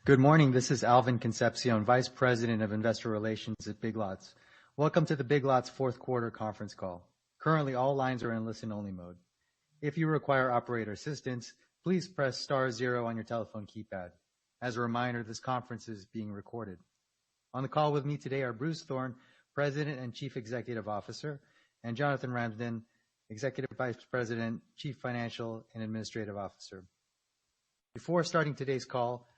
Good morning. This is Alvin Concepcion, Vice President of Investor Relations at Big Lots. Welcome to the Big Lots fourth quarter conference call. Currently, all lines are in listen-only mode. If you require operator assistance, please press *0 on your telephone keypad. As a reminder, this conference is being recorded. On the call with me today are Bruce Thorn, President and Chief Executive Officer, and Jonathan Ramsden, Executive Vice President, Chief Financial and Administrative Officer. Before starting today's call,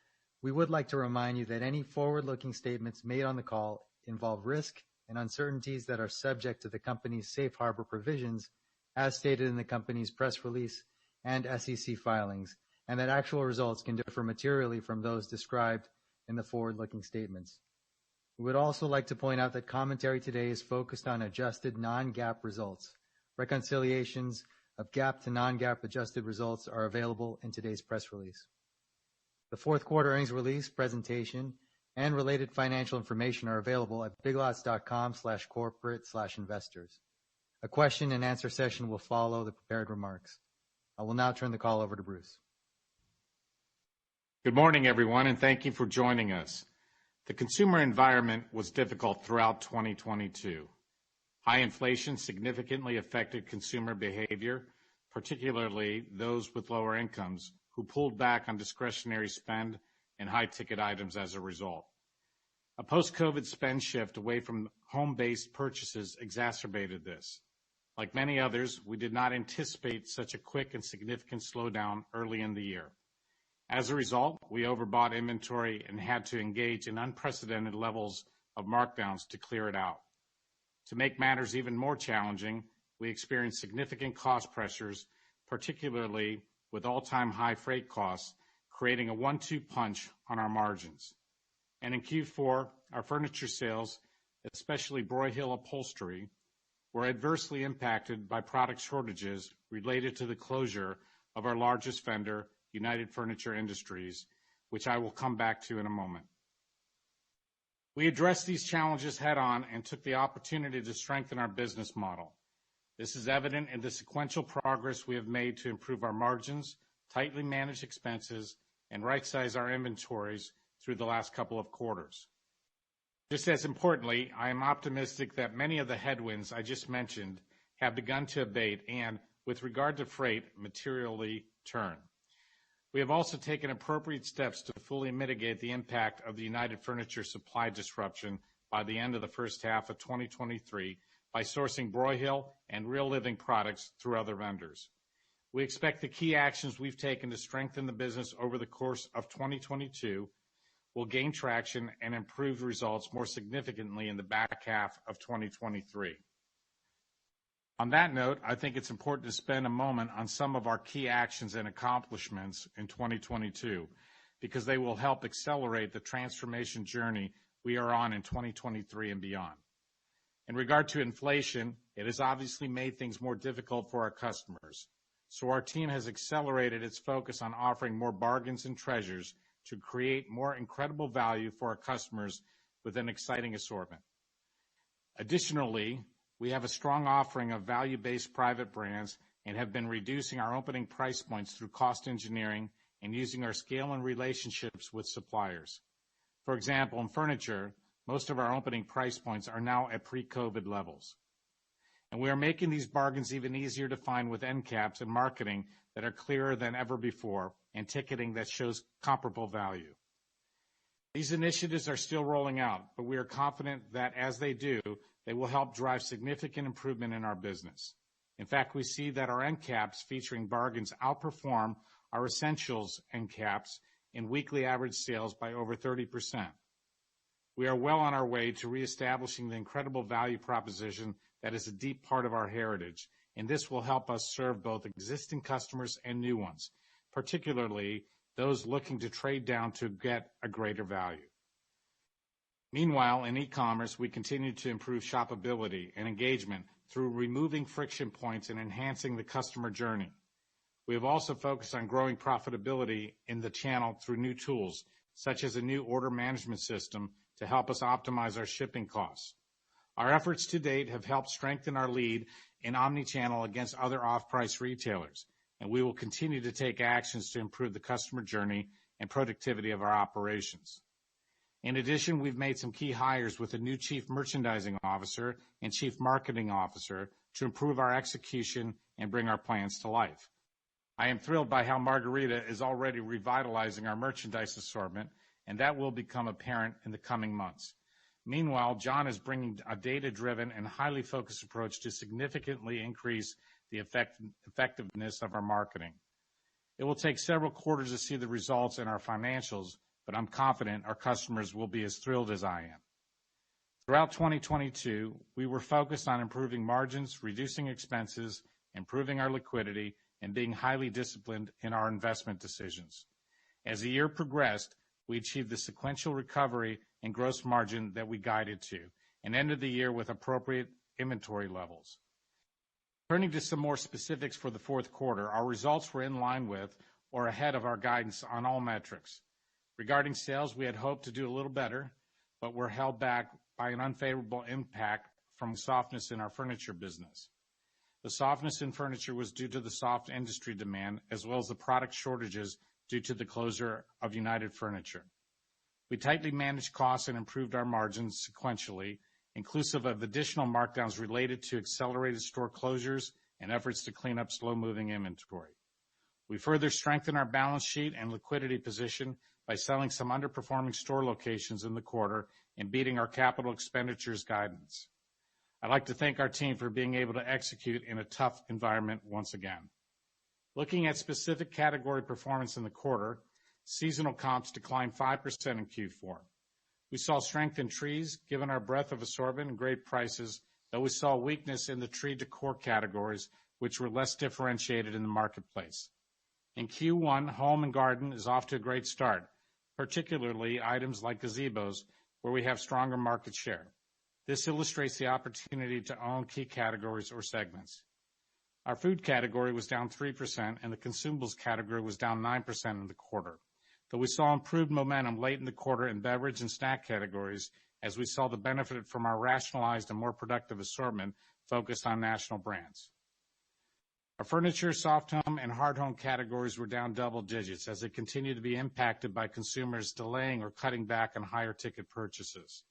we would like to remind you that any forward-looking statements made on the call involve risk and uncertainties that are subject to the company's safe harbor provisions as stated in the company's press release and SEC filings, and that actual results can differ materially from those described in the forward-looking statements. We would also like to point out that commentary today is focused on adjusted non-GAAP results. Reconciliations of GAAP to non-GAAP adjusted results are available in today's press release. The fourth quarter earnings release, presentation, and related financial information are available at biglots.com/corporate/investors. A question and answer session will follow the prepared remarks. I will now turn the call over to Bruce. Good morning, everyone, and thank you for joining us. The consumer environment was difficult throughout 2022. High inflation significantly affected consumer behavior, particularly those with lower incomes, who pulled back on discretionary spend and high-ticket items as a result. A post-COVID spend shift away from home-based purchases exacerbated this. Like many others, we did not anticipate such a quick and significant slowdown early in the year. As a result, we overbought inventory and had to engage in unprecedented levels of markdowns to clear it out. To make matters even more challenging, we experienced significant cost pressures, particularly with all-time high freight costs, creating a 1-2 punch on our margins. And in Q4, our furniture sales, especially Broyhill upholstery, were adversely impacted by product shortages related to the closure of our largest vendor, United Furniture Industries, which I will come back to in a moment. We addressed these challenges head-on and took the opportunity to strengthen our business model. This is evident in the sequential progress we have made to improve our margins, tightly manage expenses, and right-size our inventories through the last couple of quarters. Just as importantly, I am optimistic that many of the headwinds I just mentioned have begun to abate and, with regard to freight, materially turn. We have also taken appropriate steps to fully mitigate the impact of the United Furniture supply disruption by the end of the first half of 2023 by sourcing Broyhill and Real Living products through other vendors. We expect the key actions we've taken to strengthen the business over the course of 2022 will gain traction and improve results more significantly in the back half of 2023. On that note, I think it's important to spend a moment on some of our key actions and accomplishments in 2022 because they will help accelerate the transformation journey we are on in 2023 and beyond. In regard to inflation, it has obviously made things more difficult for our customers. So our team has accelerated its focus on offering more bargains and treasures to create more incredible value for our customers with an exciting assortment. Additionally, we have a strong offering of value-based private brands and have been reducing our opening price points through cost engineering and using our scale and relationships with suppliers. For example, in furniture, most of our opening price points are now at pre-COVID levels. And we are making these bargains even easier to find with end caps and marketing that are clearer than ever before and ticketing that shows comparable value. These initiatives are still rolling out, but we are confident that as they do, they will help drive significant improvement in our business. In fact, we see that our end caps featuring bargains outperform our essentials end caps in weekly average sales by over 30%. We are well on our way to reestablishing the incredible value proposition that is a deep part of our heritage, and this will help us serve both existing customers and new ones, particularly those looking to trade down to get a greater value. Meanwhile, in e-commerce, we continue to improve shoppability and engagement through removing friction points and enhancing the customer journey. We have also focused on growing profitability in the channel through new tools, such as a new order management system to help us optimize our shipping costs. Our efforts to date have helped strengthen our lead in omni-channel against other off-price retailers, and we will continue to take actions to improve the customer journey and productivity of our operations. In addition, we've made some key hires with a new Chief Merchandising Officer and Chief Marketing Officer to improve our execution and bring our plans to life. I am thrilled by how Margarita is already revitalizing our merchandise assortment, and that will become apparent in the coming months. Meanwhile, John is bringing a data-driven and highly focused approach to significantly increase the effectiveness of our marketing. It will take several quarters to see the results in our financials, but I'm confident our customers will be as thrilled as I am. Throughout 2022, we were focused on improving margins, reducing expenses, improving our liquidity, and being highly disciplined in our investment decisions. As the year progressed, we achieved the sequential recovery and gross margin that we guided to and ended the year with appropriate inventory levels. Turning to some more specifics for the fourth quarter, our results were in line with or ahead of our guidance on all metrics. Regarding sales, we had hoped to do a little better, but were held back by an unfavorable impact from softness in our furniture business. The softness in furniture was due to the soft industry demand, as well as the product shortages due to the closure of United Furniture. We tightly managed costs and improved our margins sequentially, inclusive of additional markdowns related to accelerated store closures and efforts to clean up slow-moving inventory. We further strengthened our balance sheet and liquidity position by selling some underperforming store locations in the quarter and beating our capital expenditures guidance. I'd like to thank our team for being able to execute in a tough environment once again. Looking at specific category performance in the quarter, seasonal comps declined 5% in Q4. We saw strength in trees, given our breadth of assortment and great prices, though we saw weakness in the tree decor categories, which were less differentiated in the marketplace. In Q1, home and garden is off to a great start, particularly items like gazebos, where we have stronger market share. This illustrates the opportunity to own key categories or segments. Our food category was down 3%, and the consumables category was down 9% in the quarter, though we saw improved momentum late in the quarter in beverage and snack categories as we saw the benefit from our rationalized and more productive assortment focused on national brands. Our furniture, soft home, and hard home categories were down double digits as they continue to be impacted by consumers delaying or cutting back on higher ticket purchases.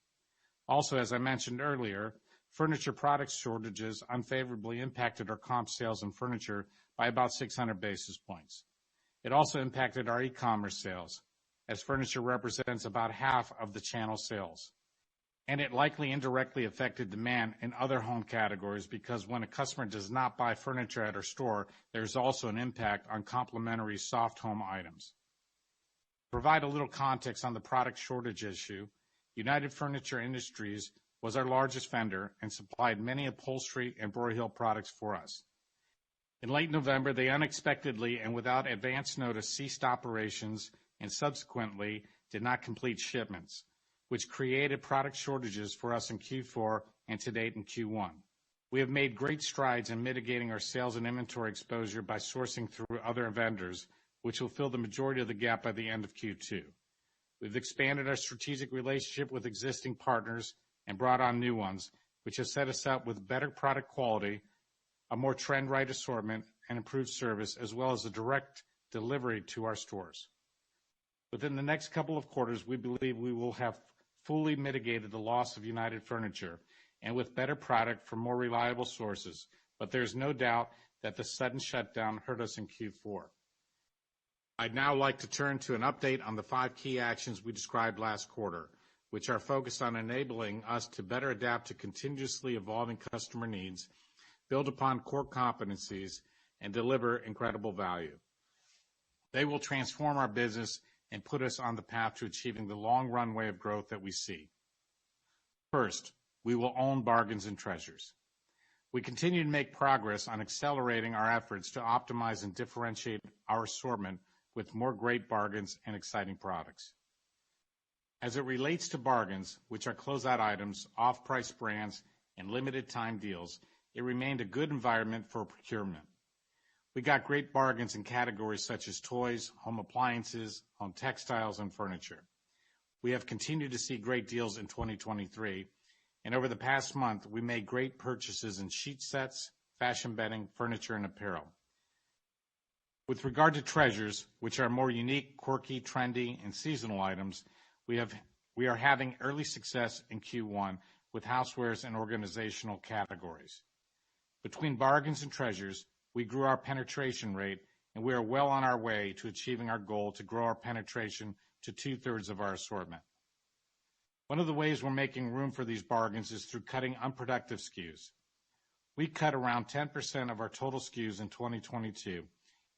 Also, as I mentioned earlier, furniture product shortages unfavorably impacted our comp sales in furniture by about 600 basis points. It also impacted our e-commerce sales, as furniture represents about half of the channel sales. And it likely indirectly affected demand in other home categories because when a customer does not buy furniture at our store, there's also an impact on complementary soft home items. To provide a little context on the product shortage issue, United Furniture Industries was our largest vendor and supplied many upholstery and Broyhill products for us. In late November, they unexpectedly and without advance notice ceased operations and subsequently did not complete shipments, which created product shortages for us in Q4 and to date in Q1. We have made great strides in mitigating our sales and inventory exposure by sourcing through other vendors, which will fill the majority of the gap by the end of Q2. We've expanded our strategic relationship with existing partners and brought on new ones, which has set us up with better product quality, a more trend-right assortment, and improved service, as well as a direct delivery to our stores. Within the next couple of quarters, we believe we will have fully mitigated the loss of United Furniture and with better product from more reliable sources, but there's no doubt that the sudden shutdown hurt us in Q4. I'd now like to turn to an update on the 5 key actions we described last quarter, which are focused on enabling us to better adapt to continuously evolving customer needs, build upon core competencies, and deliver incredible value. They will transform our business and put us on the path to achieving the long runway of growth that we see. First, we will own bargains and treasures. We continue to make progress on accelerating our efforts to optimize and differentiate our assortment with more great bargains and exciting products. As it relates to bargains, which are closeout items, off-price brands, and limited time deals, it remained a good environment for procurement. We got great bargains in categories such as toys, home appliances, home textiles, and furniture. We have continued to see great deals in 2023, and over the past month, we made great purchases in sheet sets, fashion bedding, furniture, and apparel. With regard to treasures, which are more unique, quirky, trendy, and seasonal items, we are having early success in Q1 with housewares and organizational categories. Between bargains and treasures, we grew our penetration rate, and we are well on our way to achieving our goal to grow our penetration to 2/3 of our assortment. One of the ways we're making room for these bargains is through cutting unproductive SKUs. We cut around 10% of our total SKUs in 2022,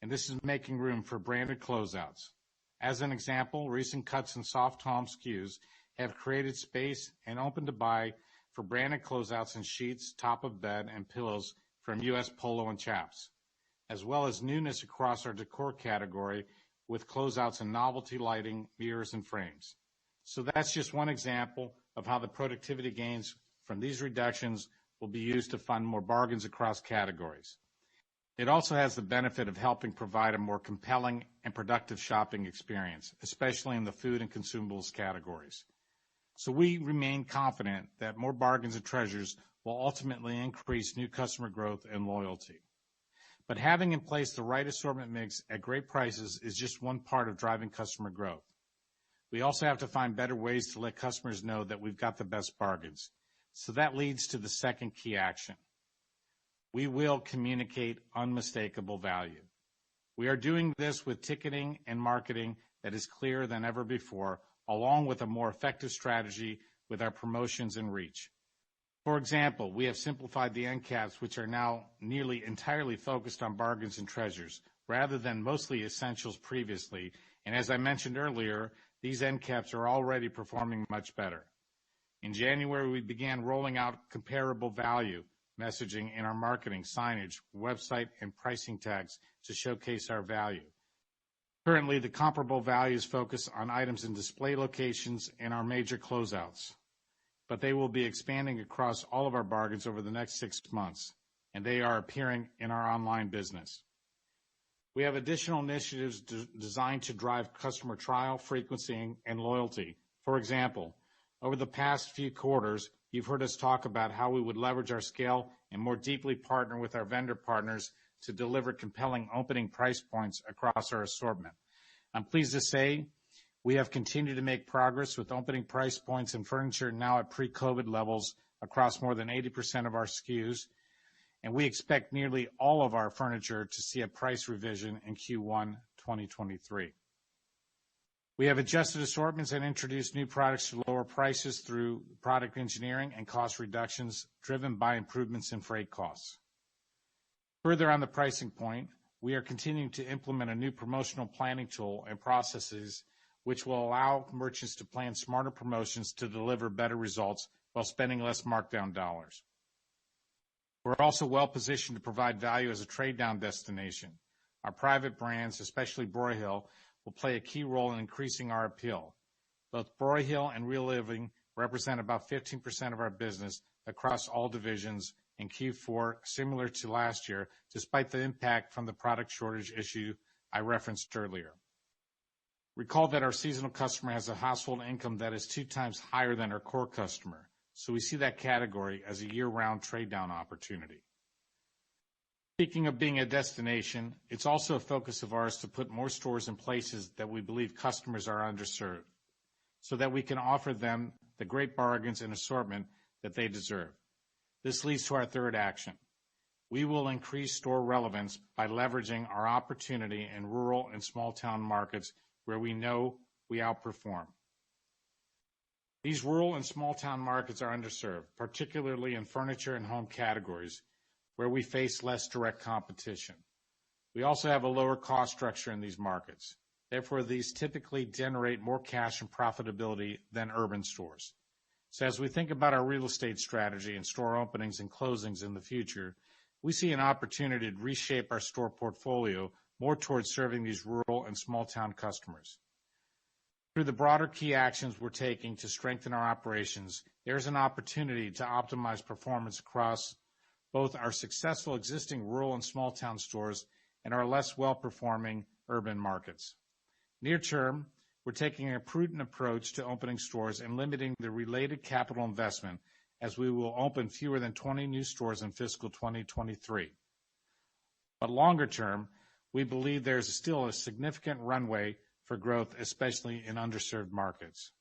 and this is making room for branded closeouts. As an example, recent cuts in soft home SKUs have created space and open to buy for branded closeouts in sheets, top of bed, and pillows from U.S. Polo and Chaps, as well as newness across our decor category with closeouts in novelty lighting, mirrors, and frames. So that's just one example of how the productivity gains from these reductions will be used to fund more bargains across categories. It also has the benefit of helping provide a more compelling and productive shopping experience, especially in the food and consumables categories. So we remain confident that more bargains and treasures will ultimately increase new customer growth and loyalty. But having in place the right assortment mix at great prices is just one part of driving customer growth. We also have to find better ways to let customers know that we've got the best bargains. So that leads to the second key action. We will communicate unmistakable value. We are doing this with ticketing and marketing that is clearer than ever before, along with a more effective strategy with our promotions and reach. For example, we have simplified the end caps, which are now nearly entirely focused on bargains and treasures, rather than mostly essentials previously. And as I mentioned earlier, these end caps are already performing much better. In January, we began rolling out comparable value messaging in our marketing, signage, website, and pricing tags to showcase our value. Currently, the comparable values focus on items in display locations and our major closeouts, but they will be expanding across all of our bargains over the next 6 months, and they are appearing in our online business. We have additional initiatives designed to drive customer trial, frequency, and loyalty. For example, over the past few quarters, you've heard us talk about how we would leverage our scale and more deeply partner with our vendor partners to deliver compelling opening price points across our assortment. I'm pleased to say we have continued to make progress with opening price points in furniture now at pre-COVID levels across more than 80% of our SKUs, and we expect nearly all of our furniture to see a price revision in Q1 2023. We have adjusted assortments and introduced new products to lower prices through product engineering and cost reductions driven by improvements in freight costs. Further on the pricing point, we are continuing to implement a new promotional planning tool and processes which will allow merchants to plan smarter promotions to deliver better results while spending less markdown dollars. We're also well positioned to provide value as a trade-down destination. Our private brands, especially Broyhill, will play a key role in increasing our appeal. Both Broyhill and Real Living represent about 15% of our business across all divisions in Q4, similar to last year, despite the impact from the product shortage issue I referenced earlier. Recall that our seasonal customer has a household income that is 2 times higher than our core customer, so we see that category as a year-round trade-down opportunity. Speaking of being a destination, it's also a focus of ours to put more stores in places that we believe customers are underserved, so that we can offer them the great bargains and assortment that they deserve. This leads to our third action. We will increase store relevance by leveraging our opportunity in rural and small town markets where we know we outperform. These rural and small town markets are underserved, particularly in furniture and home categories, where we face less direct competition. We also have a lower cost structure in these markets. Therefore, these typically generate more cash and profitability than urban stores. So as we think about our real estate strategy and store openings and closings in the future, we see an opportunity to reshape our store portfolio more towards serving these rural and small town customers. Through the broader key actions we're taking to strengthen our operations, there's an opportunity to optimize performance across both our successful existing rural and small town stores and our less well-performing urban markets. Near term, we're taking a prudent approach to opening stores and limiting the related capital investment, as we will open fewer than 20 new stores in fiscal 2023. But longer term, we believe there's still a significant runway for growth, especially in underserved markets.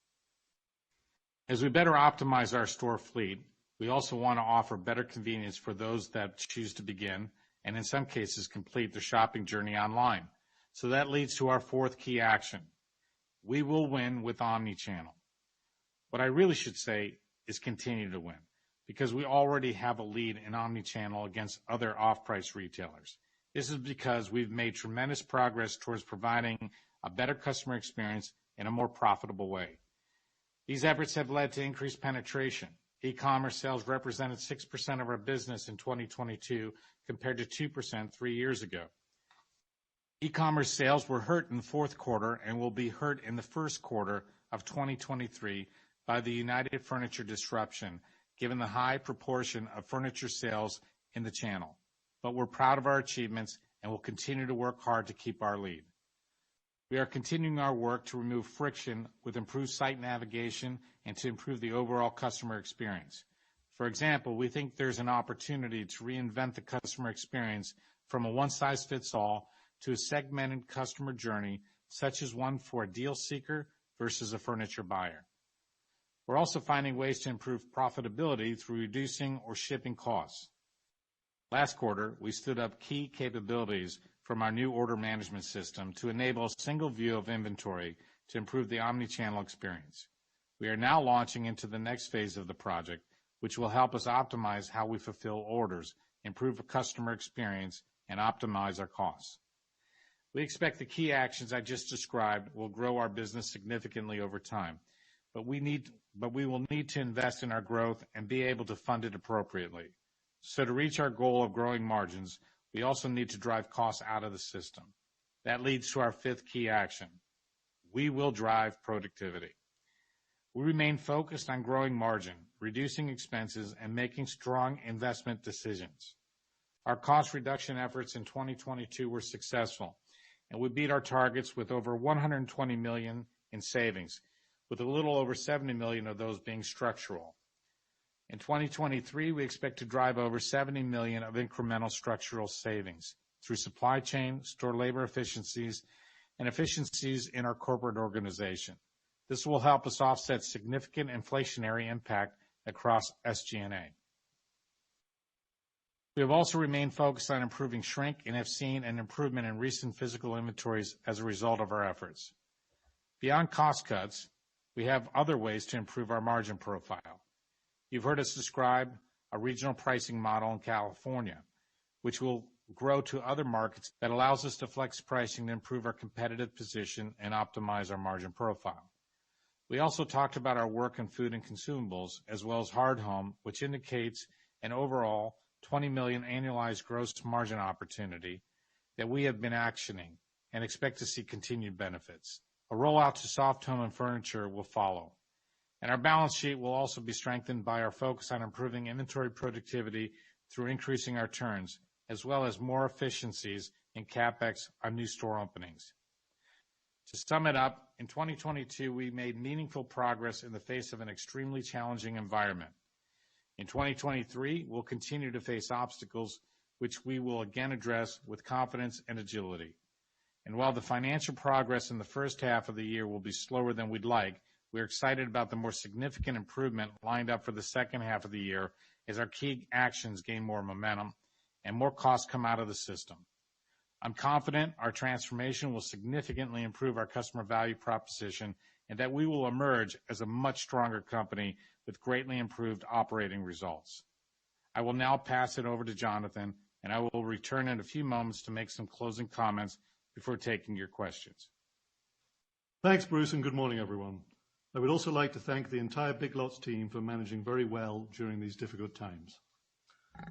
As we better optimize our store fleet, we also want to offer better convenience for those that choose to begin, and in some cases complete their shopping journey online. So that leads to our fourth key action. We will win with omnichannel. What I really should say is continue to win, because we already have a lead in omnichannel against other off-price retailers. This is because we've made tremendous progress towards providing a better customer experience in a more profitable way. These efforts have led to increased penetration. E-commerce sales represented 6% of our business in 2022 compared to 2% 3 years ago. E-commerce sales were hurt in the fourth quarter and will be hurt in the first quarter of 2023 by the United Furniture disruption, given the high proportion of furniture sales in the channel. But we're proud of our achievements and will continue to work hard to keep our lead. We are continuing our work to remove friction with improved site navigation and to improve the overall customer experience. For example, we think there's an opportunity to reinvent the customer experience from a one-size-fits-all to a segmented customer journey, such as one for a deal seeker versus a furniture buyer. We're also finding ways to improve profitability through reducing or shipping costs. Last quarter, we stood up key capabilities from our new order management system to enable a single view of inventory to improve the omnichannel experience. We are now launching into the next phase of the project, which will help us optimize how we fulfill orders, improve the customer experience, and optimize our costs. We expect the key actions I just described will grow our business significantly over time, but we will need to invest in our growth and be able to fund it appropriately. So to reach our goal of growing margins, we also need to drive costs out of the system. That leads to our fifth key action. We will drive productivity. We remain focused on growing margin, reducing expenses, and making strong investment decisions. Our cost reduction efforts in 2022 were successful, and we beat our targets with over $120 million in savings, with a little over $70 million of those being structural. In 2023, we expect to drive over $70 million of incremental structural savings through supply chain, store labor efficiencies, and efficiencies in our corporate organization. This will help us offset significant inflationary impact across SG&A. We have also remained focused on improving shrink and have seen an improvement in recent physical inventories as a result of our efforts. Beyond cost cuts, we have other ways to improve our margin profile. You've heard us describe a regional pricing model in California, which will grow to other markets that allows us to flex pricing to improve our competitive position and optimize our margin profile. We also talked about our work in food and consumables, as well as hard home, which indicates an overall $20 million annualized gross margin opportunity that we have been actioning and expect to see continued benefits. A rollout to soft home and furniture will follow. And our balance sheet will also be strengthened by our focus on improving inventory productivity through increasing our turns, as well as more efficiencies in CapEx on new store openings. To sum it up, in 2022, we made meaningful progress in the face of an extremely challenging environment. In 2023, we'll continue to face obstacles, which we will again address with confidence and agility. And while the financial progress in the first half of the year will be slower than we'd like, we're excited about the more significant improvement lined up for the second half of the year as our key actions gain more momentum and more costs come out of the system. I'm confident our transformation will significantly improve our customer value proposition and that we will emerge as a much stronger company with greatly improved operating results. I will now pass it over to Jonathan, and I will return in a few moments to make some closing comments before taking your questions. Thanks, Bruce, and good morning, everyone. I would also like to thank the entire Big Lots team for managing very well during these difficult times.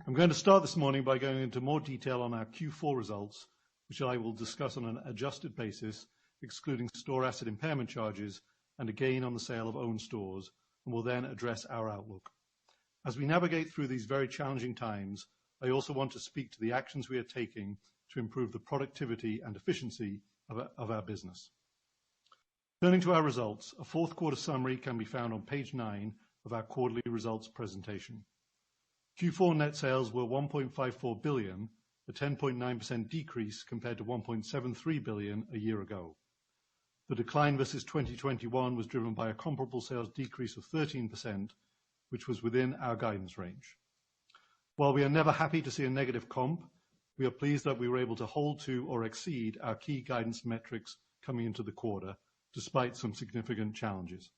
I'm going to start this morning by going into more detail on our Q4 results, which I will discuss on an adjusted basis, excluding store asset impairment charges and a gain on the sale of owned stores, and will then address our outlook. As we navigate through these very challenging times, I also want to speak to the actions we are taking to improve the productivity and efficiency of our business. Turning to our results, a fourth quarter summary can be found on page 9 of our quarterly results presentation. Q4 net sales were $1.54 billion, a 10.9% decrease compared to $1.73 billion a year ago. The decline versus 2021 was driven by a comparable sales decrease of 13%, which was within our guidance range. While we are never happy to see a negative comp, we are pleased that we were able to hold to or exceed our key guidance metrics coming into the quarter, despite some significant challenges.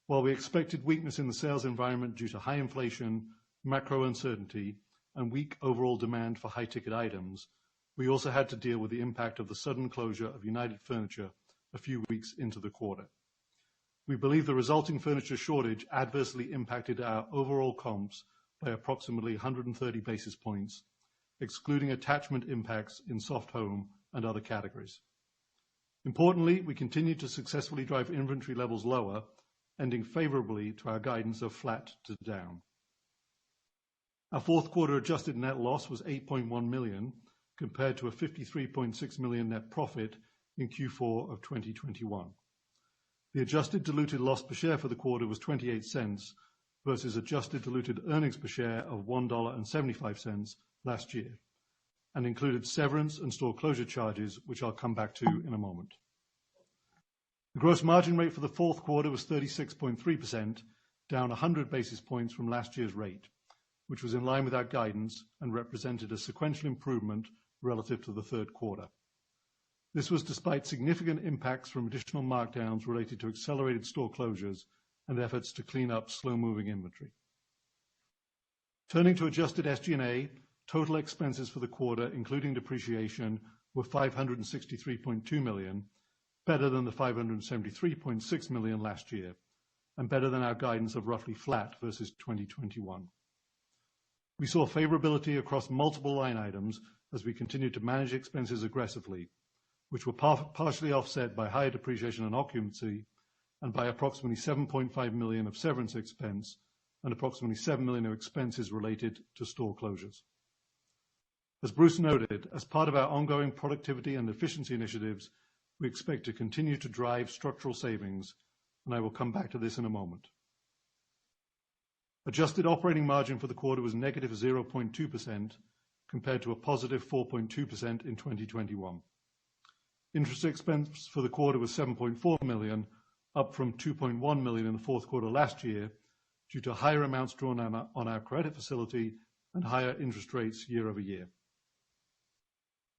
While we expected weakness in the sales environment due to high inflation, macro uncertainty, and weak overall demand for high-ticket items, we also had to deal with the impact of the sudden closure of United Furniture a few weeks into the quarter. We believe the resulting furniture shortage adversely impacted our overall comps by approximately 130 basis points, excluding attachment impacts in soft home and other categories. Importantly, we continued to successfully drive inventory levels lower, ending favorably to our guidance of flat to down. Our fourth quarter adjusted net loss was $8.1 million, compared to a $53.6 million net profit in Q4 of 2021. The adjusted diluted loss per share for the quarter was 28 cents versus adjusted diluted earnings per share of $1.75 last year, and included severance and store closure charges, which I'll come back to in a moment. The gross margin rate for the fourth quarter was 36.3%, down 100 basis points from last year's rate, which was in line with our guidance and represented a sequential improvement relative to the third quarter. This was despite significant impacts from additional markdowns related to accelerated store closures and efforts to clean up slow-moving inventory. Turning to adjusted SG&A, total expenses for the quarter, including depreciation, were $563.2 million, better than the $573.6 million last year, and better than our guidance of roughly flat versus 2021. We saw favorability across multiple line items as we continued to manage expenses aggressively, which were partially offset by higher depreciation and occupancy and by approximately $7.5 million of severance expense and approximately $7 million of expenses related to store closures. As Bruce noted, as part of our ongoing productivity and efficiency initiatives, we expect to continue to drive structural savings, and I will come back to this in a moment. Adjusted operating margin for the quarter was negative 0.2% compared to a positive 4.2% in 2021. Interest expense for the quarter was $7.4 million, up from $2.1 million in the fourth quarter last year due to higher amounts drawn on our credit facility and higher interest rates year over year.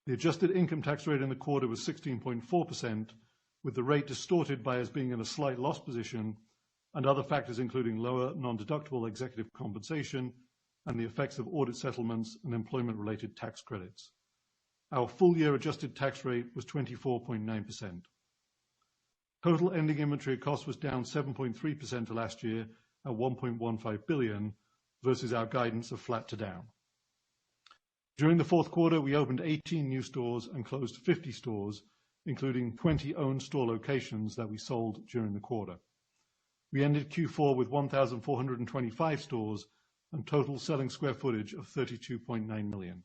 The adjusted income tax rate in the quarter was 16.4%, with the rate distorted by us being in a slight loss position and other factors including lower non-deductible executive compensation and the effects of audit settlements and employment-related tax credits. Our full-year adjusted tax rate was 24.9%. Total ending inventory cost was down 7.3% to last year at $1.15 billion versus our guidance of flat to down. During the fourth quarter, we opened 18 new stores and closed 50 stores, including 20 owned store locations that we sold during the quarter. We ended Q4 with 1,425 stores and total selling square footage of 32.9 million.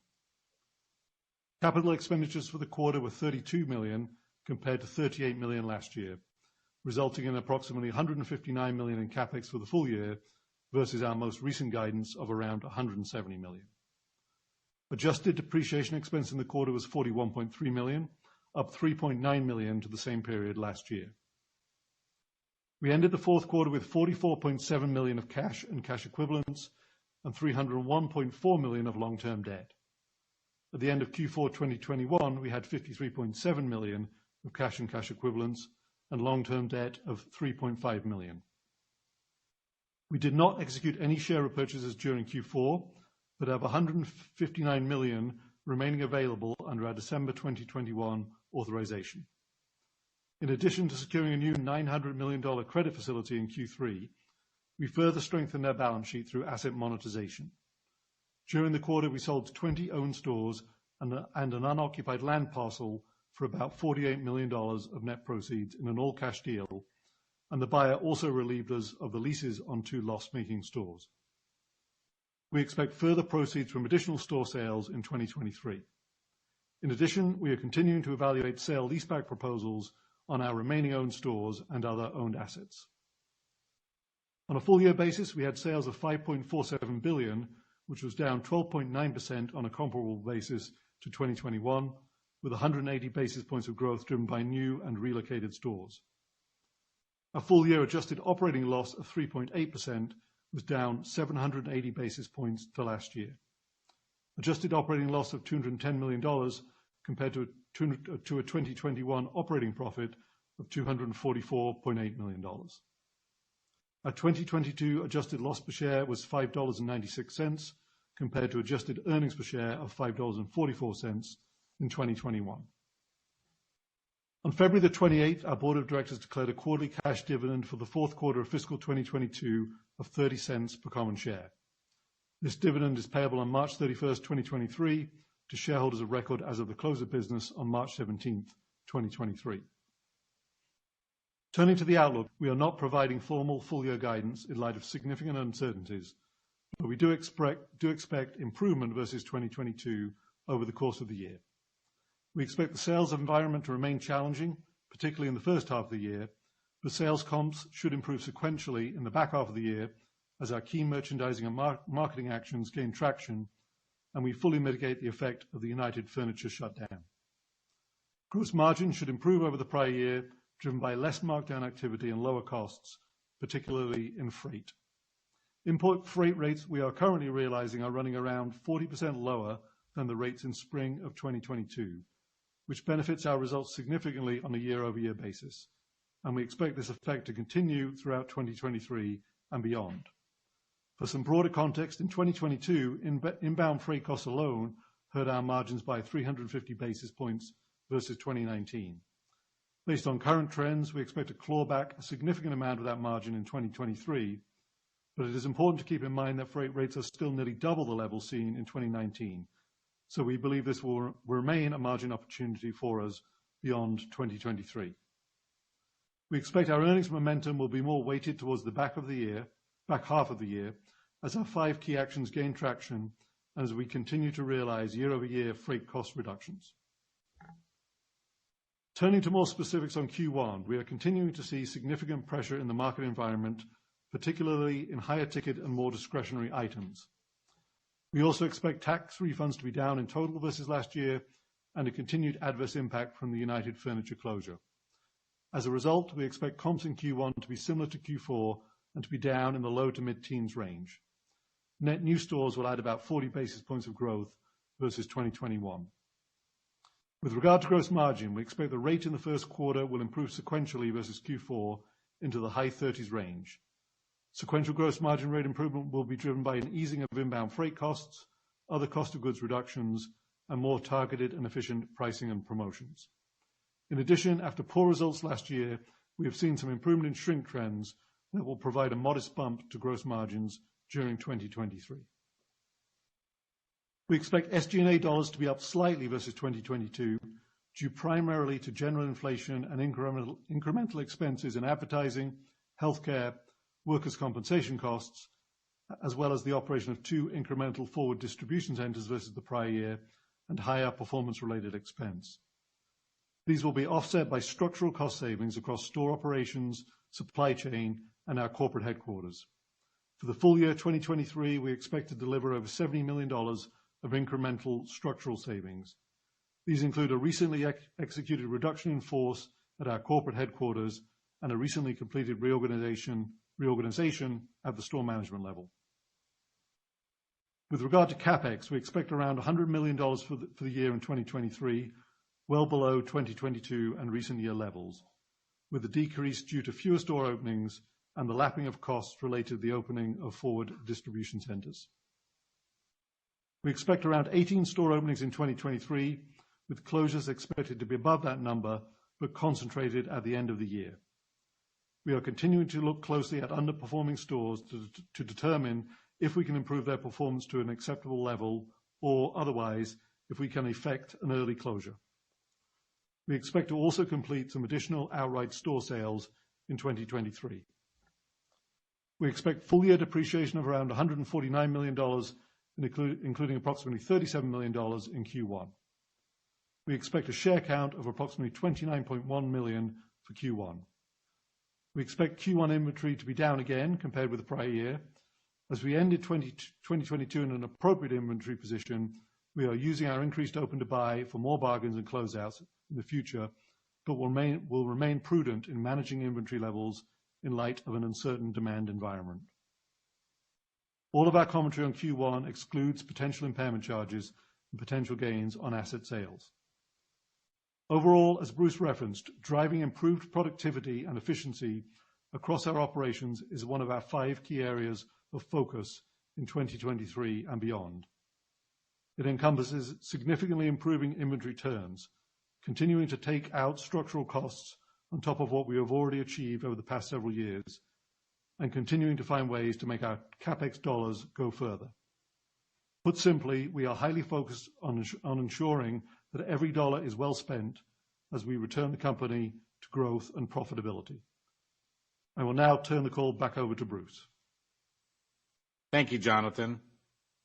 Capital expenditures for the quarter were $32 million compared to $38 million last year, resulting in approximately $159 million in CapEx for the full year versus our most recent guidance of around $170 million. Adjusted depreciation expense in the quarter was $41.3 million, up $3.9 million to the same period last year. We ended the fourth quarter with $44.7 million of cash and cash equivalents and $301.4 million of long-term debt. At the end of Q4 2021, we had $53.7 million of cash and cash equivalents and long-term debt of $3.5 million. We did not execute any share repurchases during Q4, but have $159 million remaining available under our December 2021 authorization. In addition to securing a new $900 million credit facility in Q3, we further strengthened our balance sheet through asset monetization. During the quarter, we sold 20 owned stores and an unoccupied land parcel for about $48 million of net proceeds in an all-cash deal, and the buyer also relieved us of the leases on 2 loss-making stores. We expect further proceeds from additional store sales in 2023. In addition, we are continuing to evaluate sale-leaseback proposals on our remaining owned stores and other owned assets. On a full-year basis, we had sales of $5.47 billion, which was down 12.9% on a comparable basis to 2021, with 180 basis points of growth driven by new and relocated stores. Our full-year adjusted operating loss of 3.8% was down 780 basis points to last year. Adjusted operating loss of $210 million compared to a 2021 operating profit of $244.8 million. Our 2022 adjusted loss per share was $5.96 compared to adjusted earnings per share of $5.44 in 2021. On February the 28th, our board of directors declared a quarterly cash dividend for the fourth quarter of fiscal 2022 of 30 cents per common share. This dividend is payable on March 31st, 2023 to shareholders of record as of the close of business on March 17th, 2023. Turning to the outlook, we are not providing formal full-year guidance in light of significant uncertainties, but we do expect improvement versus 2022 over the course of the year. We expect the sales environment to remain challenging, particularly in the first half of the year, but sales comps should improve sequentially in the back half of the year as our key merchandising and marketing actions gain traction and we fully mitigate the effect of the United Furniture shutdown. Gross margin should improve over the prior year, driven by less markdown activity and lower costs, particularly in freight. Import freight rates we are currently realizing are running around 40% lower than the rates in spring of 2022, which benefits our results significantly on a year-over-year basis, and we expect this effect to continue throughout 2023 and beyond. For some broader context, in 2022, inbound freight costs alone hurt our margins by 350 basis points versus 2019. Based on current trends, we expect to claw back a significant amount of that margin in 2023, but it is important to keep in mind that freight rates are still nearly double the level seen in 2019. So we believe this will remain a margin opportunity for us beyond 2023. We expect our earnings momentum will be more weighted towards the back half of the year, as our 5 key actions gain traction and as we continue to realize year-over-year freight cost reductions. Turning to more specifics on Q1, we are continuing to see significant pressure in the market environment, particularly in higher ticket and more discretionary items. We also expect tax refunds to be down in total versus last year and a continued adverse impact from the United Furniture closure. As a result, we expect comps in Q1 to be similar to Q4 and to be down in the low to mid-teens range. Net new stores will add about 40 basis points of growth versus 2021. With regard to gross margin, we expect the rate in the first quarter will improve sequentially versus Q4 into the high 30s range. Sequential gross margin rate improvement will be driven by an easing of inbound freight costs, other cost of goods reductions, and more targeted and efficient pricing and promotions. In addition, after poor results last year, we have seen some improvement in shrink trends that will provide a modest bump to gross margins during 2023. We expect SG&A dollars to be up slightly versus 2022, due primarily to general inflation and incremental expenses in advertising, healthcare, workers' compensation costs, as well as the operation of 2 incremental forward distribution centers versus the prior year and higher performance-related expense. These will be offset by structural cost savings across store operations, supply chain, and our corporate headquarters. For the full year 2023, we expect to deliver over $70 million of incremental structural savings. These include a recently executed reduction in force at our corporate headquarters and a recently completed reorganization at the store management level. With regard to CapEx, we expect around $100 million for the year in 2023, well below 2022 and recent year levels, with the decrease due to fewer store openings and the lapping of costs related to the opening of forward distribution centers. We expect around 18 store openings in 2023, with closures expected to be above that number, but concentrated at the end of the year. We are continuing to look closely at underperforming stores to determine if we can improve their performance to an acceptable level, or otherwise, if we can effect an early closure. We expect to also complete some additional outright store sales in 2023. We expect full year depreciation of around $149 million, including approximately $37 million in Q1. We expect a share count of approximately 29.1 million for Q1. We expect Q1 inventory to be down again compared with the prior year, As we ended 2022 in an appropriate inventory position, we are using our increased open to buy for more bargains and closeouts in the future, but will remain prudent in managing inventory levels in light of an uncertain demand environment. All of our commentary on Q1 excludes potential impairment charges and potential gains on asset sales. Overall, as Bruce referenced, driving improved productivity and efficiency across our operations is one of our 5 key areas of focus in 2023 and beyond. It encompasses significantly improving inventory turns, continuing to take out structural costs on top of what we have already achieved over the past several years, and continuing to find ways to make our CapEx dollars go further. Put simply, we are highly focused on ensuring that every dollar is well spent as we return the company to growth and profitability. I will now turn the call back over to Bruce. Thank you, Jonathan.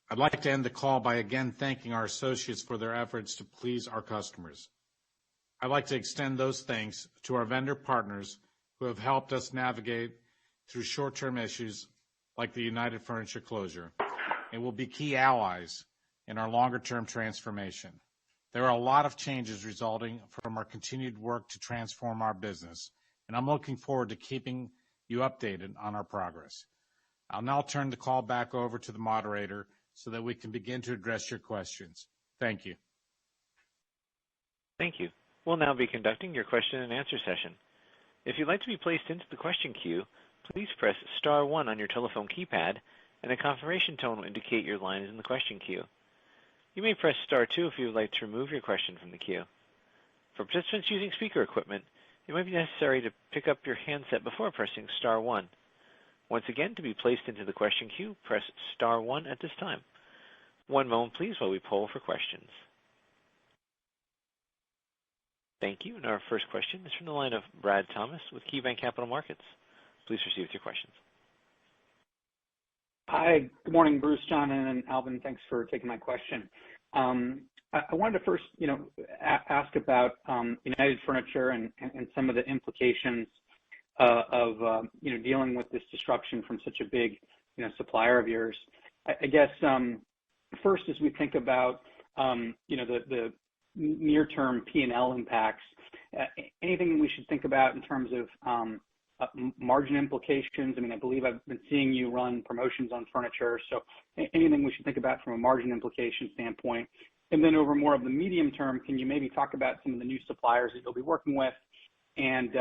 I'd like to end the call by again thanking our associates for their efforts to please our customers. I'd like to extend those thanks to our vendor partners who have helped us navigate through short-term issues like the United Furniture closure and will be key allies in our longer-term transformation. There are a lot of changes resulting from our continued work to transform our business, and I'm looking forward to keeping you updated on our progress. I'll now turn the call back over to the moderator so that we can begin to address your questions. Thank you. Thank you. We'll now be conducting your question and answer session. If you'd like to be placed into the question queue, please press star 1 on your telephone keypad, and a confirmation tone will indicate your line is in the question queue. You may press star 2 if you would like to remove your question from the queue. For participants using speaker equipment, it might be necessary to pick up your handset before pressing star 1. Once again, to be placed into the question queue, press star 1 at this time. One moment, please, while we poll for questions. Thank you. And our first question is from the line of Brad Thomas with KeyBanc Capital Markets. Please proceed with your questions. Hi. Good morning, Bruce, John, and Alvin. Thanks for taking my question. I wanted to first, ask about United Furniture and some of the implications of dealing with this disruption from such a big, supplier of yours. I guess first, as we think about the near-term P&L impacts, anything we should think about in terms of margin implications? I mean, I believe I've been seeing you run promotions on furniture, so anything we should think about from a margin implication standpoint? And then over more of the medium term, can you maybe talk about some of the new suppliers that you'll be working with and,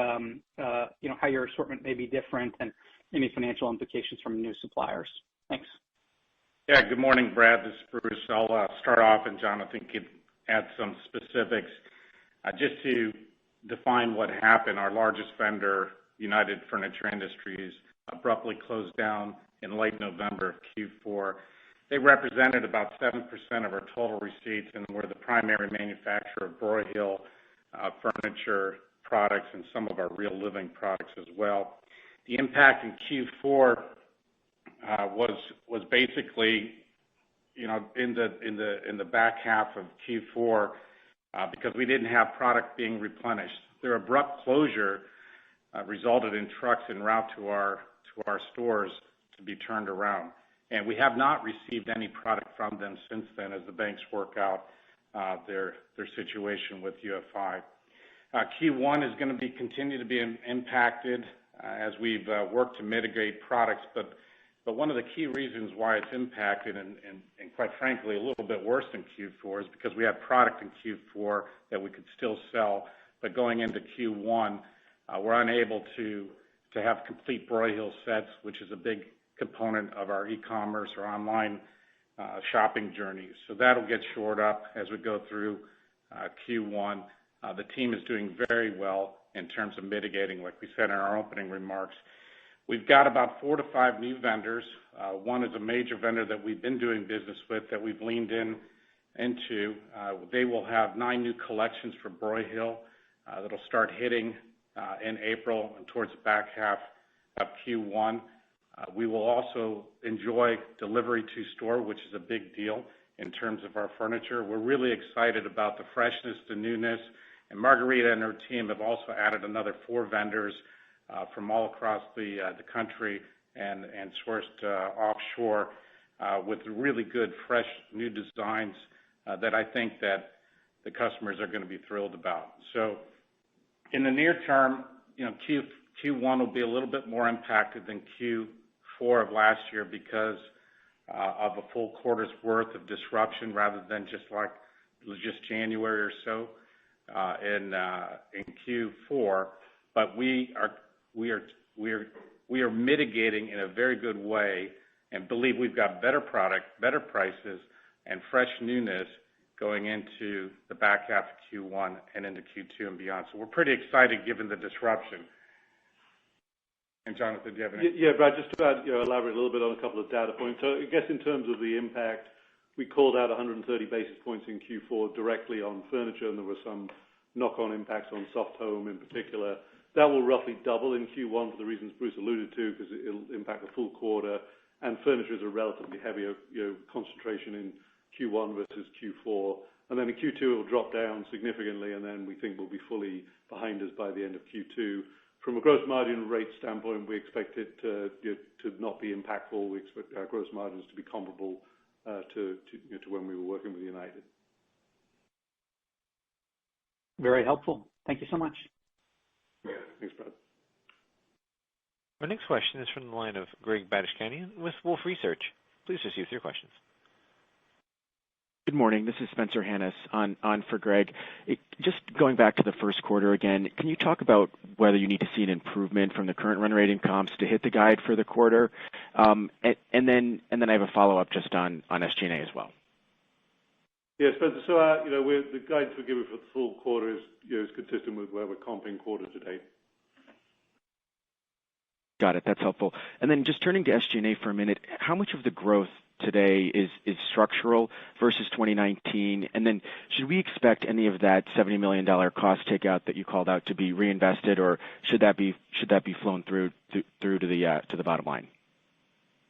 how your assortment may be different and any financial implications from new suppliers? Thanks. Yeah, good morning, Brad. This is Bruce. I'll start off, and Jonathan could add some specifics. Just to define what happened, our largest vendor, United Furniture Industries, abruptly closed down in late November of Q4. They represented about 7% of our total receipts and were the primary manufacturer of Broyhill furniture products and some of our Real Living products as well. The impact in Q4 was basically, in the back half of Q4 because we didn't have product being replenished. Their abrupt closure resulted in trucks en route to our stores to be turned around. And we have not received any product from them since then as the banks work out their situation with UFI. Q1 is going to continue to be impacted as we've worked to mitigate products, but one of the key reasons why it's impacted and quite frankly a little bit worse than Q4 is because we had product in Q4 that we could still sell, but going into Q1, we're unable to have complete Broyhill sets, which is a big component of our e-commerce or online shopping journeys. So that'll get shored up as we go through Q1. The team is doing very well in terms of mitigating, like we said in our opening remarks. We've got about 4 to 5 new vendors. One is a major vendor that we've been doing business with that we've leaned into. They will have 9 new collections for Broyhill that'll start hitting in April and towards the back half of Q1. We will also enjoy delivery to store, which is a big deal in terms of our furniture. We're really excited about the freshness, the newness, and Margarita and her team have also added another 4 vendors from all across the country, and sourced offshore with really good, fresh, new designs that I think that the customers are going to be thrilled about. So in the near term, Q1 will be a little bit more impacted than Q4 of last year because of a full quarter's worth of disruption rather than just January or so in Q4. But we are mitigating in a very good way and believe we've got better product, better prices, and fresh newness going into the back half of Q1 and into Q2 and beyond. So we're pretty excited given the disruption. And Jonathan, do you have any? Yeah, Brad, just to elaborate a little bit on a couple of data points. So I guess in terms of the impact, we called out 130 basis points in Q4 directly on furniture, and there were some knock-on impacts on soft home in particular. That will roughly double in Q1 for the reasons Bruce alluded to, because it'll impact the full quarter. And furniture is a relatively heavier concentration in Q1 versus Q4. And then in Q2, it will drop down significantly, and then we think we'll be fully behind us by the end of Q2. From a gross margin rate standpoint, we expect it to not be impactful. We expect our gross margins to be comparable to when we were working with United. Very helpful. Thank you so much. Yeah, thanks, Brad. Our next question is from the line of Greg Badishkanian with Wolfe Research. Please proceed with your questions. Good morning. This is Spencer Hannis on for Greg. Just going back to the first quarter again, can you talk about whether you need to see an improvement from the current run rate in comps to hit the guide for the quarter? And then I have a follow-up just on SG&A as well. Yeah, Spencer. So the guidance we're giving for the full quarter is consistent with where we're comping quarter to date. Got it. That's helpful. And then just turning to SG&A for a minute, how much of the growth today is structural versus 2019? And then should we expect any of that $70 million cost takeout that you called out to be reinvested, or should that be flown through to the bottom line?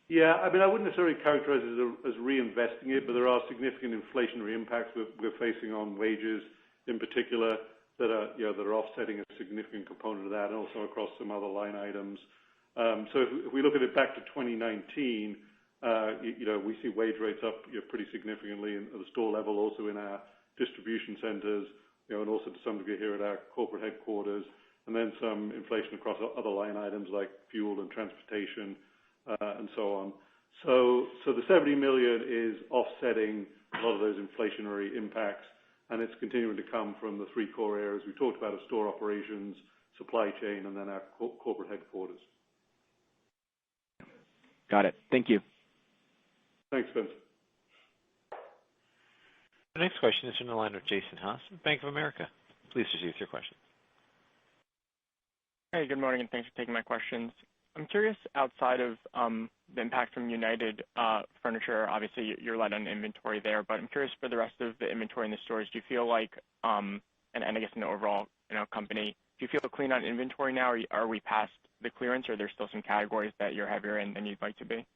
Yeah, I mean, I wouldn't necessarily characterize it as reinvesting it, but there are significant inflationary impacts we're facing on wages in particular that are offsetting a significant component of that, and also across some other line items. So if we look at it back to 2019, we see wage rates up pretty significantly at the store level, also in our distribution centers, and also to some degree here at our corporate headquarters, and then some inflation across other line items like fuel and transportation and so on. So the 70 million is offsetting a lot of those inflationary impacts, and it's continuing to come from the three core areas we talked about of store operations, supply chain, and then our corporate headquarters. Got it. Thank you. Thanks, Vince. The next question is from the line of Jason Haas with Bank of America. Please proceed with your question. Hey, good morning, and thanks for taking my questions. I'm curious, outside of the impact from United Furniture, obviously you're light on inventory there, but I'm curious for the rest of the inventory in the stores, do you feel like, and I guess in the overall company, do you feel clean on inventory now, or are we past the clearance, or are there still some categories that you're heavier in than you'd like to be?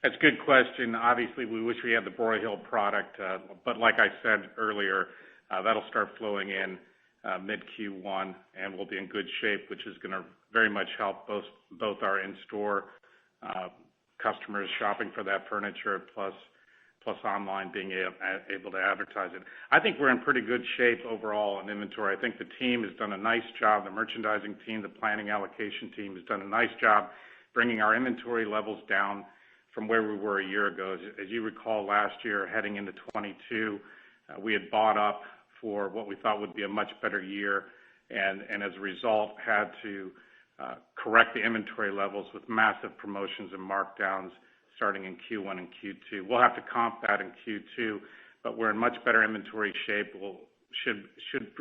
That's a good question. Obviously, we wish we had the Broyhill product, but like I said earlier, that'll start flowing in mid-Q1, and we'll be in good shape, which is going to very much help both our in-store customers shopping for that furniture, plus online being able to advertise it. I think we're in pretty good shape overall in inventory. I think the team has done a nice job. The merchandising team, the planning allocation team has done a nice job bringing our inventory levels down from where we were a year ago. As you recall, last year, heading into 22, we had bought up for what we thought would be a much better year, and as a result had to correct the inventory levels with massive promotions and markdowns starting in Q1 and Q2. We'll have to comp that in Q2, but we're in much better inventory shape. Should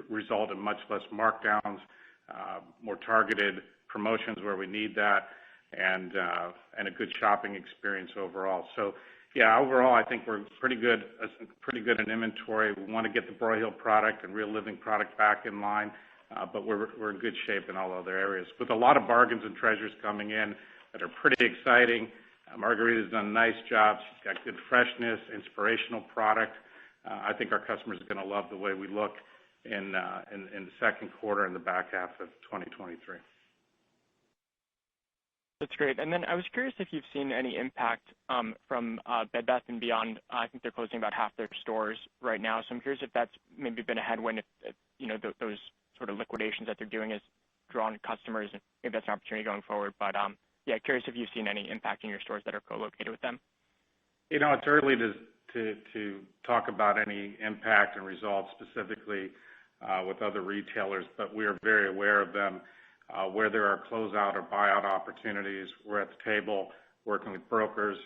result in much less markdowns, more targeted promotions where we need that, and a good shopping experience overall. So, yeah, overall, I think we're pretty good in inventory. We want to get the Broyhill product and Real Living product back in line, but we're in good shape in all other areas. With a lot of bargains and treasures coming in that are pretty exciting. Margarita's done a nice job. She's got good freshness, inspirational product. I think our customers are going to love the way we look in the second quarter and the back half of 2023. That's great. And then I was curious if you've seen any impact from Bed Bath & Beyond. I think they're closing about half their stores right now. So I'm curious if that's maybe been a headwind, if those sort of liquidations that they're doing has drawn customers, and maybe that's an opportunity going forward. But yeah, curious if you've seen any impact in your stores that are co-located with them. It's early to talk about any impact and results specifically with other retailers, but we are very aware of them. Where there are closeout or buyout opportunities, we're at the table working with brokers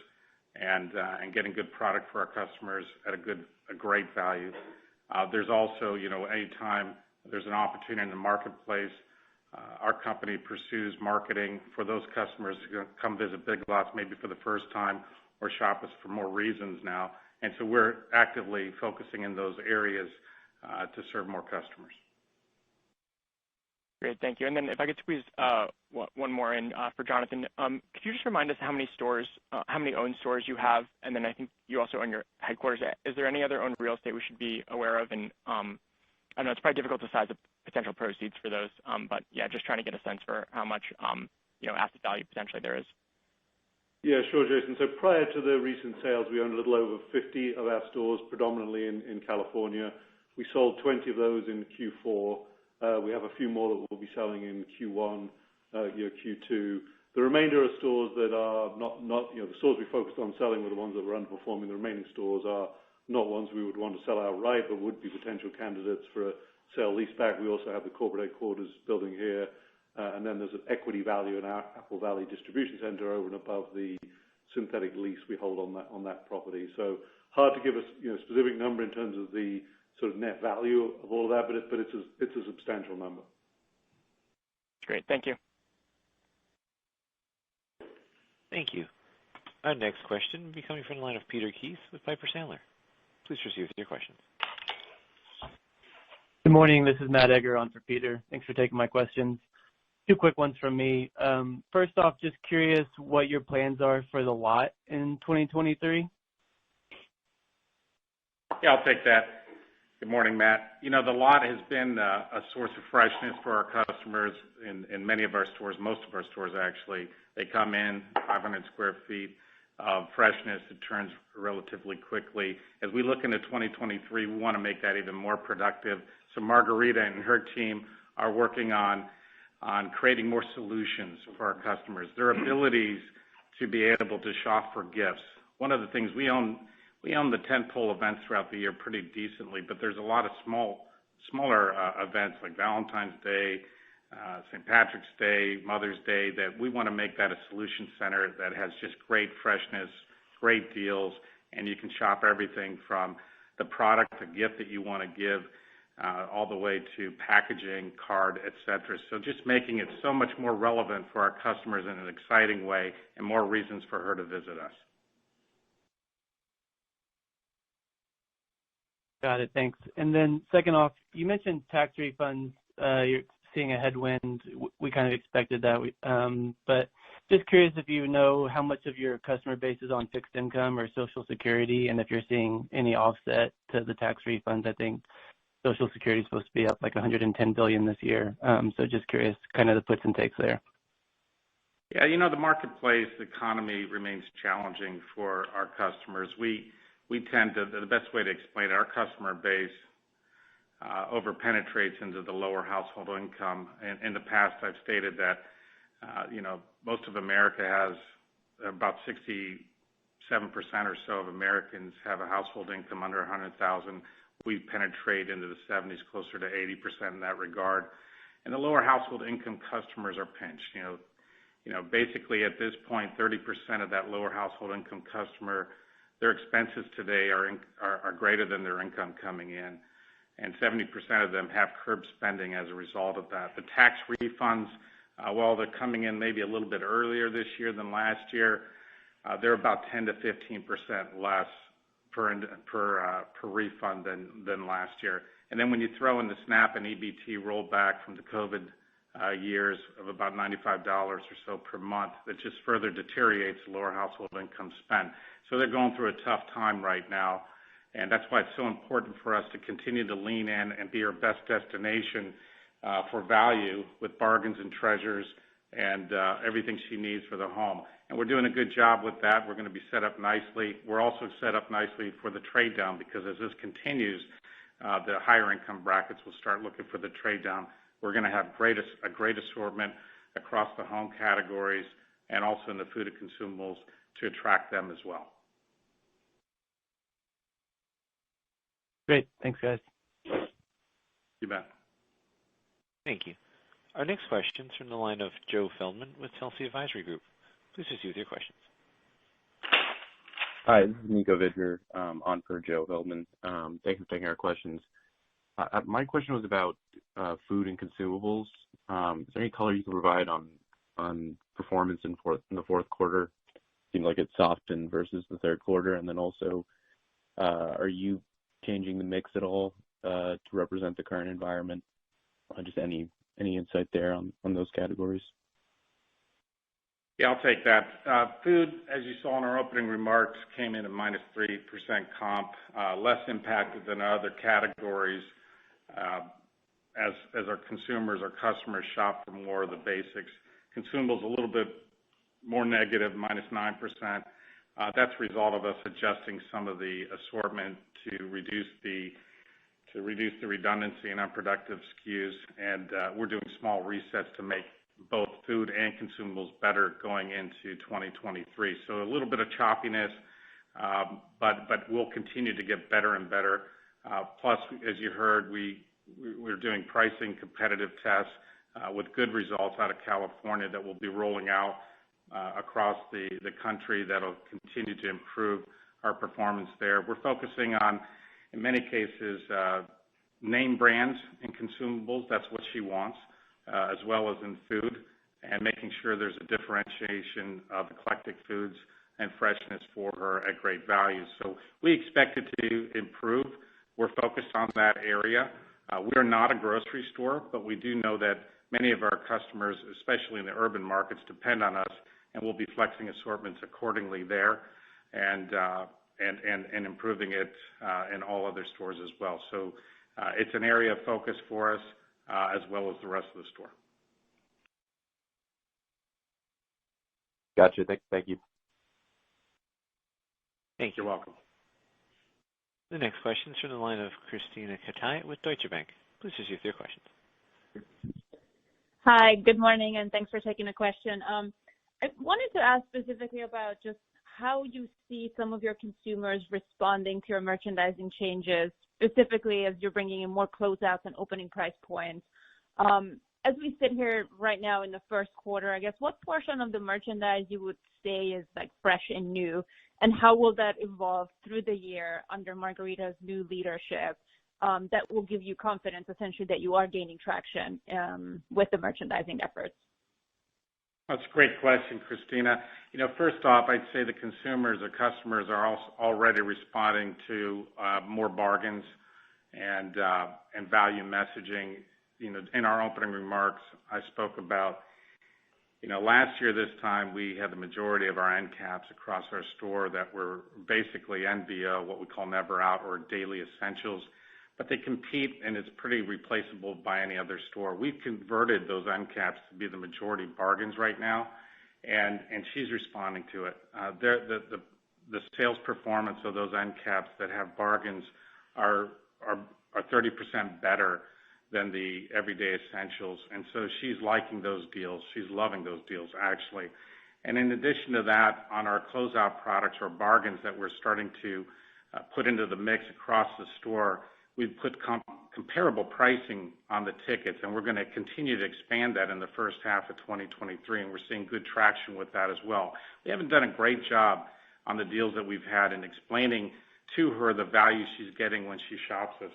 and getting good product for our customers at a great value. There's also, anytime there's an opportunity in the marketplace, our company pursues marketing for those customers who come visit Big Lots maybe for the first time or shop us for more reasons now. And so we're actively focusing in those areas to serve more customers. Great, thank you. And then if I could squeeze one more in for Jonathan, could you just remind us how many owned stores you have? And then I think you also own your headquarters. Is there any other owned real estate we should be aware of? And I know it's probably difficult to size the potential proceeds for those, but yeah, just trying to get a sense for how much asset value potentially there is. Yeah, sure, Jason. So prior to the recent sales, we owned a little over 50 of our stores, predominantly in California. We sold 20 of those in Q4. We have a few more that we'll be selling in Q1, Q2. The remainder of stores that are not the stores we focused on selling were the ones that were underperforming. The remaining stores are not ones we would want to sell outright, but would be potential candidates for a sale leaseback. We also have the corporate headquarters building here, and then there's an equity value in our Apple Valley distribution center over and above the synthetic lease we hold on that property. So hard to give a specific number in terms of the sort of net value of all of that, but it's a substantial number. Great, thank you. Thank you. Our next question will be coming from the line of Peter Keith with Piper Sandler. Please proceed with your questions. Good morning. This is Matt Egger on for Peter. Thanks for taking my questions. Two quick ones from me. First off, just curious what your plans are for the lot in 2023. Yeah, I'll take that. Good morning, Matt. The lot has been a source of freshness for our customers in many of our stores, most of our stores actually. They come in 500 square feet of freshness. It turns relatively quickly. As we look into 2023, we want to make that even more productive. So Margarita and her team are working on creating more solutions for our customers. Their abilities to be able to shop for gifts. One of the things we own the tentpole events throughout the year pretty decently, but there's a lot of smaller events like Valentine's Day, St. Patrick's Day, Mother's Day, that we want to make that a solution center that has just great freshness, great deals, and you can shop everything from the product, the gift that you want to give, all the way to packaging, card, etc. So just making it so much more relevant for our customers in an exciting way and more reasons for her to visit us. Got it, thanks. And then second off, you mentioned tax refunds. You're seeing a headwind. We kind of expected that. But just curious if you know how much of your customer base is on fixed income or Social Security, and if you're seeing any offset to the tax refunds. I think Social Security is supposed to be up like $110 billion this year. So just curious, kind of the puts and takes there. Yeah, the marketplace, the economy remains challenging for our customers. We tend to, the best way to explain it, our customer base over-penetrates into the lower household income. And in the past, I've stated that, most of America has about 67% or so of Americans have a household income under $100,000. We penetrate into the 70s, closer to 80% in that regard. And the lower household income customers are pinched. Basically at this point, 30% of that lower household income customer, their expenses today are greater than their income coming in, and 70% of them have curb spending as a result of that. The tax refunds, while they're coming in maybe a little bit earlier this year than last year, they're about 10 to 15% less per refund than last year. And then when you throw in the SNAP and EBT rollback from the COVID years of about $95 or so per month, that just further deteriorates the lower household income spend. So they're going through a tough time right now, and that's why it's so important for us to continue to lean in and be our best destination for value with bargains and treasures and everything she needs for the home. And we're doing a good job with that. We're going to be set up nicely. We're also set up nicely for the trade down, because as this continues, the higher income brackets will start looking for the trade down. We're going to have a great assortment across the home categories and also in the food and consumables to attract them as well. Great. Thanks, guys. You bet. Thank you. Our next question is from the line of Joe Feldman with Telsey Advisory Group. Please proceed with your questions. Hi, this is Nico Vidger, on for Joe Feldman. Thanks for taking our questions. My question was about food and consumables. Is there any color you can provide on performance in the fourth quarter? Seemed like it softened versus the third quarter. And then also, are you changing the mix at all to represent the current environment? Just any insight there on those categories? Yeah, I'll take that. Food, as you saw in our opening remarks, came in at -3% comp, less impacted than other categories as our consumers, our customers shop for more of the basics. Consumables a little bit more negative, -9%. That's a result of us adjusting some of the assortment to reduce the redundancy and unproductive SKUs, and we're doing small resets to make both food and consumables better going into 2023. So a little bit of choppiness, but we'll continue to get better and better. Plus, as you heard, we're doing pricing competitive tests with good results out of California that we'll be rolling out across the country that'll continue to improve our performance there. We're focusing on, in many cases, name brands and consumables. That's what she wants, as well as in food, and making sure there's a differentiation of eclectic foods and freshness for her at great value. So we expect it to improve. We're focused on that area. We are not a grocery store, but we do know that many of our customers, especially in the urban markets, depend on us, and we'll be flexing assortments accordingly there and improving it in all other stores as well. So it's an area of focus for us as well as the rest of the store. Gotcha. Thank you. Thank you. You're welcome. The next question is from the line of Christina Katay with Deutsche Bank. Please proceed with your questions. Hi, good morning, and thanks for taking the question. I wanted to ask specifically about just how you see some of your consumers responding to your merchandising changes, specifically as you're bringing in more closeouts and opening price points. As we sit here right now in the first quarter, I guess, what portion of the merchandise you would say is like fresh and new, and how will that evolve through the year under Margarita's new leadership that will give you confidence essentially that you are gaining traction with the merchandising efforts? That's a great question, Christina. First off, I'd say the consumers or customers are also already responding to more bargains and value messaging. In our opening remarks, I spoke about, last year this time we had the majority of our end caps across our store that were basically NVO, what we call never out or daily essentials, but they compete and it's pretty replaceable by any other store. We've converted those end caps to be the majority bargains right now, and she's responding to it. The sales performance of those end caps that have bargains are 30% better than the everyday essentials, and so she's liking those deals. She's loving those deals, actually. And in addition to that, on our closeout products or bargains that we're starting to put into the mix across the store, we've put comparable pricing on the tickets, and we're going to continue to expand that in the first half of 2023, and we're seeing good traction with that as well. We haven't done a great job on the deals that we've had in explaining to her the value she's getting when she shops us.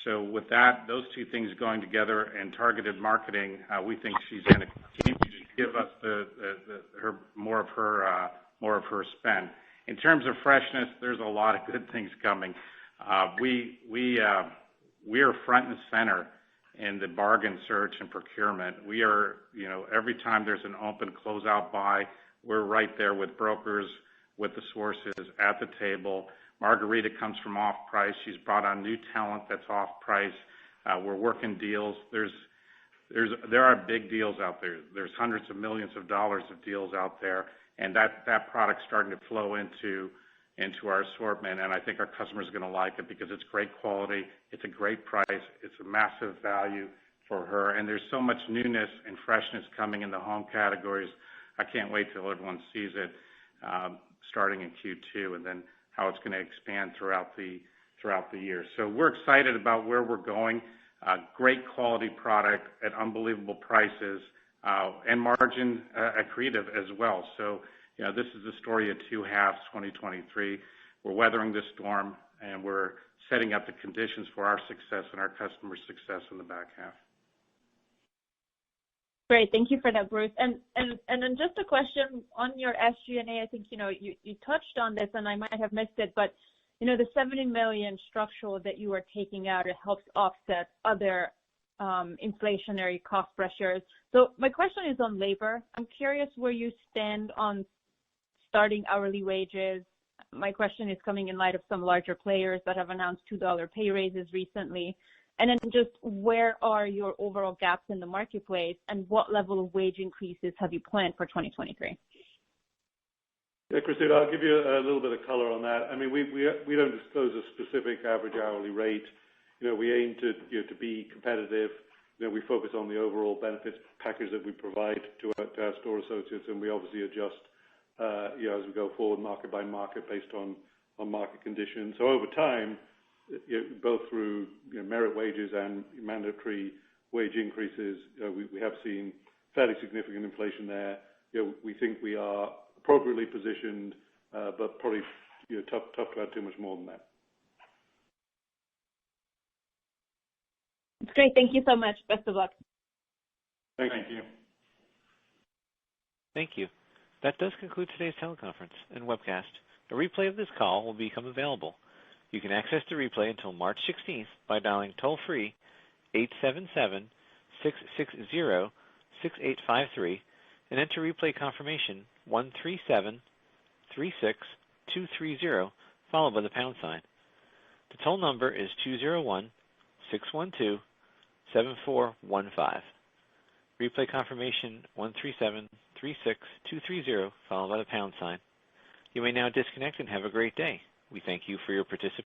So with that, those two things going together and targeted marketing, we think she's going to continue to give us her more of her spend. In terms of freshness, there's a lot of good things coming. We are front and center in the bargain search and procurement. We are, every time there's an open closeout buy, we're right there with brokers, with the sources at the table. Margarita comes from off price. She's brought on new talent that's off price. We're working deals. There's there are big deals out there. There's hundreds of millions of dollars of deals out there, and that product's starting to flow into our assortment, and I think our customers are going to like it because it's great quality, it's a great price, it's a massive value for her, and there's so much newness and freshness coming in the home categories. I can't wait till everyone sees it starting in Q2, and then how it's going to expand throughout the year. So we're excited about where we're going. Great quality product at unbelievable prices and margin accretive as well. So, this is the story of two halves, 2023. We're weathering this storm, and we're setting up the conditions for our success and our customers' success in the back half. Great. Thank you for that, Bruce. And then just a question on your SG&A. I think, you touched on this, and I might have missed it, but, the $70 million structural that you are taking out, it helps offset other inflationary cost pressures. So my question is on labor. I'm curious where you stand on starting hourly wages. My question is coming in light of some larger players that have announced $2 pay raises recently. And then just where are your overall gaps in the marketplace, and what level of wage increases have you planned for 2023? Yeah, Christina, I'll give you a little bit of color on that. I mean, we don't disclose a specific average hourly rate. We aim to be competitive. We focus on the overall benefits package that we provide to our store associates, and we obviously adjust as we go forward, market by market, based on market conditions. So over time, both through merit wages and mandatory wage increases, we have seen fairly significant inflation there. We think we are appropriately positioned, but probably tough to add too much more than that. That's great. Thank you so much. Best of luck. Thank you. Thank you. That does conclude today's teleconference and webcast. A replay of this call will become available. You can access the replay until March 16th by dialing toll-free 877-660-6853 and enter replay confirmation 13736230, followed by the pound sign. The toll number is 201-612-7415. Replay confirmation 13736230, followed by the pound sign. You may now disconnect and have a great day. We thank you for your participation.